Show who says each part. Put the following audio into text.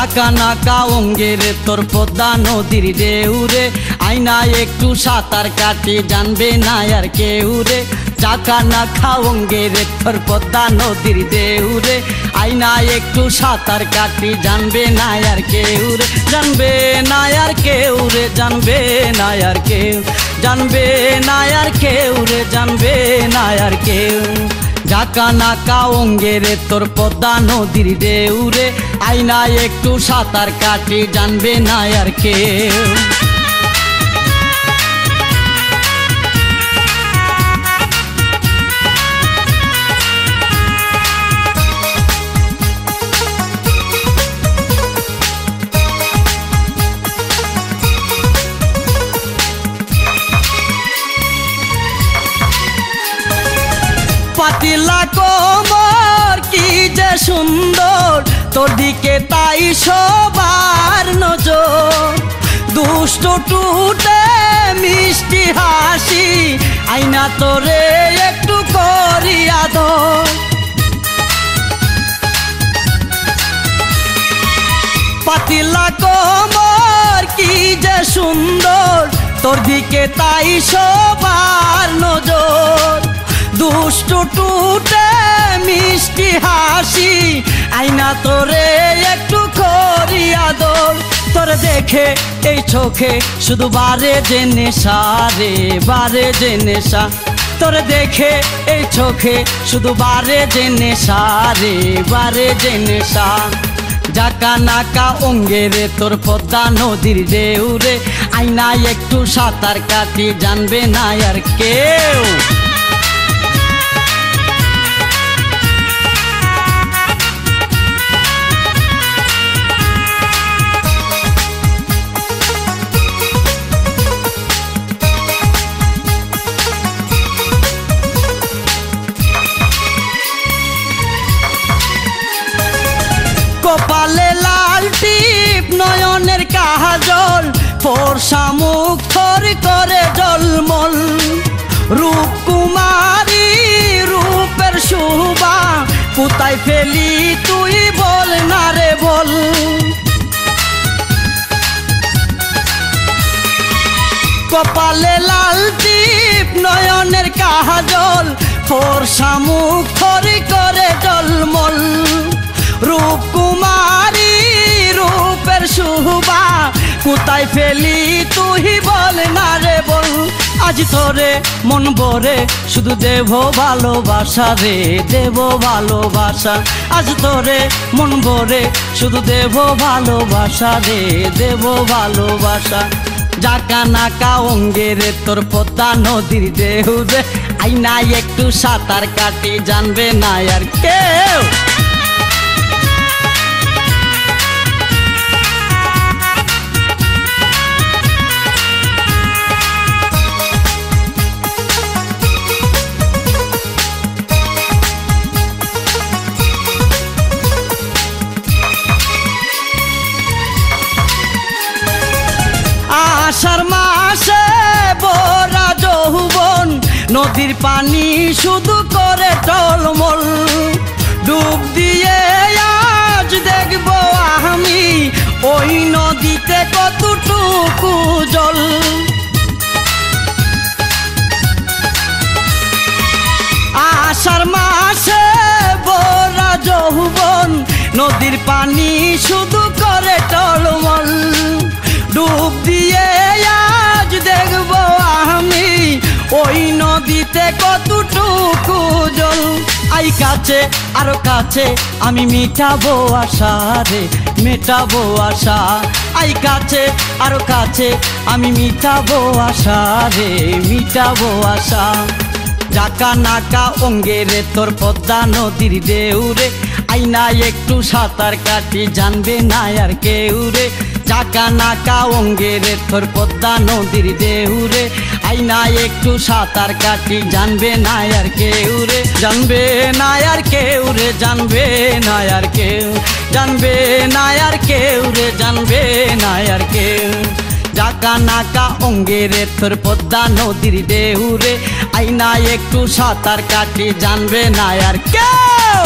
Speaker 1: চাকা নাকা অঙ্গের তোর পদ্মা নদীর ঢেউরে আইনা একটু সাঁতার কাটি জানবে না আর কেউ রে। চাকা নাকা অঙ্গের তোর পদ্মা নদীর ঢেউরে আইনা একটু সাঁতার কাটি জানবে না আর কেউ রে। জানবে না আর কেউ রে, জানবে না আর কেউ, জানবে না আর কেউ রে, জানবে না আর কেউ। চাকা নাকা অঙ্গের তোর পদ্মা নদীর ঢেউরে আইনা একটু সাঁতার কাটি জানবে না আর কেউ। পাতিলা কোমর কি যে সুন্দর, তোর দিকে তাই সবার নজর। দুষ্ট টুটে মিষ্টি হাসি আইনা তোরে একটু করিয়া ধর। পাতিলা কোমর কি যে সুন্দর, তোর দিকে তাই সবার নজর। দুষ্ট টুটে মিষ্টি হাসি আইনা তোরে একটু করিয়া দোল। তোরে দেখে এই চোখে শুধু বারে যে নেশা রে, বারে যে নেশা। তোরে দেখে এই চোখে শুধু বারে যে নেশা রে, বারে যে নেশা। চাকা নাকা অঙ্গের তোর পদ্মা নদীর ঢেউরে আইনা একটু সাঁতার কাটি জানবে না আর কেউ। কপালে লাল টিপ নয়নের কাজল, ফর্সা মুখ থর করে জলমল। রূপ কুমারী রূপের শোভা কোথায় ফেলি তুই বল না রে বল। কপালে লাল টিপ নয়নের কাজল, ফর্সা মুখ থর করে জলমল। রূপ কুমারী রূপের শোভা কোথায় ফেলি তুই বল না রে বল। আজ তোরে মন ভরে শুধু দেব ভালোবাসা রে, দেব ভালোবাসা। আজ তোরে মন ভরে শুধু দেব ভালোবাসা রে, দেব ভালোবাসা। চাকা নাকা অঙ্গের তোর পদ্মা নদীর ঢেউরে আইনা একটু সাঁতার কাটি জানবে না আর কেউ। আষাঢ় মাসে ভরা যৌবন, নদীর পানি শুধু করে টলমল। ডুব দিয়ে আজ দেখব আমি ওই নদীতে কতটুকু জল। আষাঢ় মাসে ভরা যৌবন, নদীর পানি শুধু করে টলমল। ডুব দিয়ে আজ দেখব আমি ওই নদীতে কতটুকু জল। আই কাছে আরো কাছে আমি মিটাবো আশা রে, মেটাবো আশা। আই কাছে আরো কাছে আমি মিটাবো আশা রে, মিটাবো আশা। চাকা নাকা অঙ্গের তোর পদ্মা নদীর ঢেউরে আইনা একটু সাঁতার কাটি জানবে না আর কেউ রে। চাকা নাকা অঙ্গের তোর পদ্মা নদীর ঢেউরে আইনা একটু সাঁতার কাটি জানবে না আর কেউ রে, জানবে না আর কেউ রে, জানবে না আর কেউ, জানবে না আর কেউ রে, জানবে না আর কেউ। চাকা নাকা অঙ্গের তোর পদ্মা নদীর ঢেউরে আইনা একটু সাঁতার কাটি জানবে না আর কেউ।